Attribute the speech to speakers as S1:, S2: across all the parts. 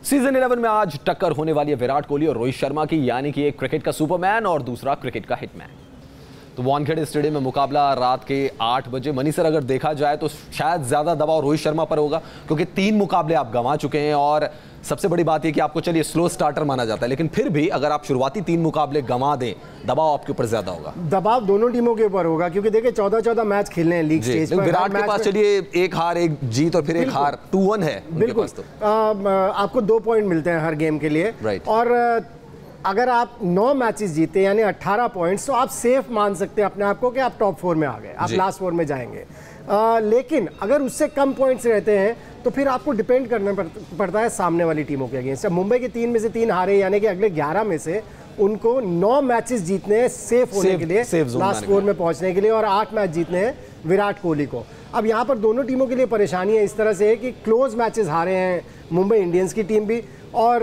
S1: Season 11 में आज टक्कर होने वाली है विराट कोहली और रोहित शर्मा की, यानी कि एक क्रिकेट का सुपरमैन और दूसरा क्रिकेट का हिटमैन। तो वानखेड़े स्टेडियम में मुकाबला रात के 8 बजे। मनी सर, अगर देखा जाए तो शायद ज्यादा दबाव रोहित शर्मा पर होगा क्योंकि 3 मुकाबले आप गंवा चुके हैं और सबसे बड़ी बात यह कि आपको चलिए स्लो स्टार्टर माना जाता है, लेकिन फिर भी अगर आप शुरुआती 3 मुकाबले गंवा दें, दबाव आपके ऊपर ज्यादा होगा।
S2: दबाव दोनों टीमों के ऊपर होगा क्योंकि देखिए 14-14 मैच खेलने हैं लीग स्टेज पर।
S1: विराट के पास चलिए 1 हार 1 जीत और फिर 1 हार 2-1 है उनके पास। तो
S2: आपको 2 पॉइंट मिलते हैं हर गेम के लिए। और अगर आप 9 मैचेस जीते यानी 18 पॉइंट्स, तो आप सेफ मान सकते हैं अपने आप को कि आप टॉप 4 में आ गए, आप लास्ट 4 में जाएंगे। लेकिन अगर उससे कम पॉइंट्स रहते हैं तो फिर आपको डिपेंड करना पड़ता है सामने वाली टीमों के अगेंस्ट। मुंबई के 3 में से 3 हारे, यानी कि अगले 11 में से उनको 9 मैचेस जीतने हैं सेफ होने के लिए, लास्ट 4 में पहुंचने के लिए, और 8 मैच जीतने हैं विराट कोहली को। अब यहाँ पर दोनों टीमों के लिए परेशानी है इस तरह से है कि क्लोज मैचेस हारे हैं मुंबई इंडियंस की टीम भी, और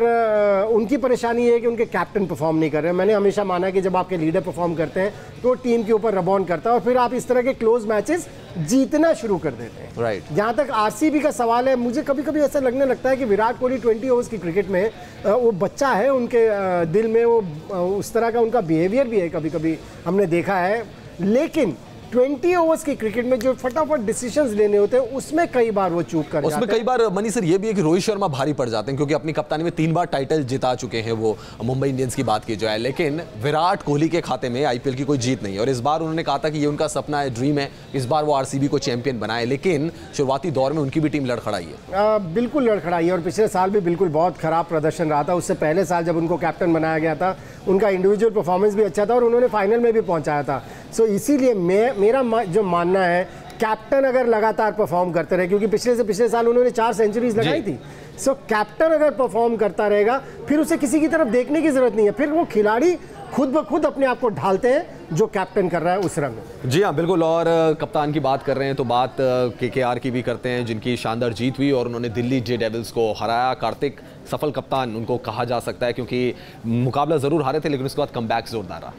S2: उनकी परेशानी है कि उनके कैप्टन परफॉर्म नहीं कर रहे हैं। मैंने हमेशा माना कि जब आपके लीडर परफॉर्म करते हैं तो टीम के ऊपर रबॉन करता है और फिर आप इस तरह के क्लोज मैचेस जीतना शुरू कर देते हैं। जहाँ तक आरसीबी का सवाल है, मुझे कभी कभी ऐसा लगने लगता है कि विराट कोहली 20 ओवर्स की क्रिकेट में वो बच्चा है, उनके दिल में वो उस तरह का उनका बिहेवियर भी है, कभी कभी हमने देखा है। लेकिन 20 ओवर्स की क्रिकेट में जो फटाफट डिसीजंस लेने होते हैं उसमें कई बार वो चूक कर जाते हैं।
S1: उसमें कई बार मनी सर ये भी है कि रोहित शर्मा भारी पड़ जाते हैं क्योंकि अपनी कप्तानी में 3 बार टाइटल जिता चुके हैं वो, मुंबई इंडियंस की बात की जाए। लेकिन विराट कोहली के खाते में आईपीएल की कोई जीत नहीं है और इस बार उन्होंने कहा था कि ये उनका सपना है, ड्रीम है, इस बार वो आरसीबी को चैंपियन बनाए। लेकिन शुरुआती दौर में उनकी भी टीम लड़खड़ाई है।
S2: बिल्कुल लड़खड़ाई है और पिछले साल भी बिल्कुल बहुत खराब प्रदर्शन रहा था। उससे पहले साल जब उनको कैप्टन बनाया गया था उनका इंडिविजुअल परफॉर्मेंस भी अच्छा था और उन्होंने फाइनल में भी पहुंचाया था। सो इसीलिए मेरा जो मानना है, कैप्टन अगर लगातार परफॉर्म करते रहे, क्योंकि पिछले साल उन्होंने 4 सेंचुरीज लगाई थी। सो कैप्टन अगर परफॉर्म करता रहेगा फिर उसे किसी की तरफ देखने की जरूरत नहीं है, फिर वो खिलाड़ी खुद ब खुद अपने आप को ढालते हैं जो कैप्टन कर रहा है उस रंग में।
S1: जी हाँ, बिल्कुल। और कप्तान की बात कर रहे हैं तो बात केकेआर की भी करते हैं, जिनकी शानदार जीत हुई और उन्होंने दिल्ली जे डेविल्स को हराया। कार्तिक सफल कप्तान उनको कहा जा सकता है क्योंकि मुकाबला जरूर हारे थे लेकिन उसके बाद कमबैक जोरदार रहा।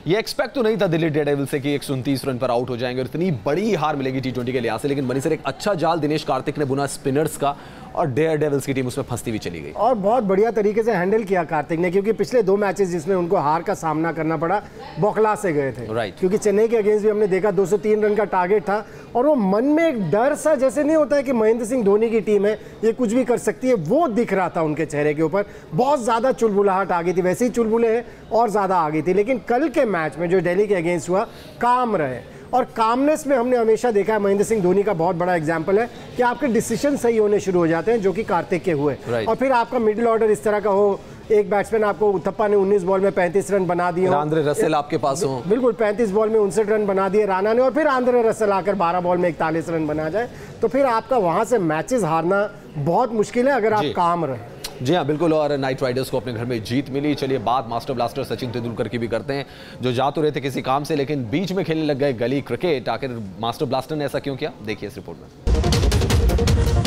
S1: ये एक्सपेक्ट तो नहीं था दिल्ली डेयरडेविल्स से कि 129 रन पर आउट हो जाएंगे और इतनी बड़ी हार मिलेगी टी20 के लिहाज से। लेकिन बनी सर एक अच्छा जाल दिनेश कार्तिक ने बुना स्पिनर्स का और डेयरडेविल्स की टीम उसमें फंसती हुई चली गई
S2: और बहुत बढ़िया तरीके से हैंडल किया कार्तिक ने, क्योंकि पिछले 2 मैचेस जिसमें उनको हार का सामना करना पड़ा बौखला से गए थे। क्योंकि चेन्नई के अगेंस्ट भी हमने देखा 203 रन का टारगेट था और वो मन में एक डर सा, जैसे नहीं होता है कि महेंद्र सिंह धोनी की टीम है ये कुछ भी कर सकती है, वो दिख रहा था उनके चेहरे के ऊपर। बहुत ज्यादा चुलबुलाहट आ गई थी, वैसे ही चुलबुले हैं और ज्यादा आ गई थी। लेकिन कल के मैच में जो दिल्ली के अगेंस्ट हुआ, काम रहे और कामनेस में हमने हमेशा देखा है महेंद्र सिंह धोनी का बहुत बड़ा एग्जांपल है कि आपके डिसीजन सही होने शुरू हो जाते हैं, जो कि कार्तिक के हुए। और फिर आपका मिडिल ऑर्डर इस तरह का हो, एक बैट्समैन आपको उथप्पा ने 19 बॉल में 35 रन बना दिए,
S1: आंद्रे रसेल आपके पास हो,
S2: बिल्कुल 35 बॉल में 59 रन बना दिए राणा ने, और फिर आंद्रे रसेल आकर 12 बॉल में 41 रन बना जाए, तो फिर आपका वहां से मैचेस हारना बहुत मुश्किल है अगर आप काम रहे।
S1: जी हाँ, बिल्कुल। और नाइट राइडर्स को अपने घर में जीत मिली। चलिए बात मास्टर ब्लास्टर सचिन तेंदुलकर की भी करते हैं, जो जा तो रहे थे किसी काम से लेकिन बीच में खेलने लग गए गली क्रिकेट। आखिर मास्टर ब्लास्टर ने ऐसा क्यों किया, देखिए इस रिपोर्ट में।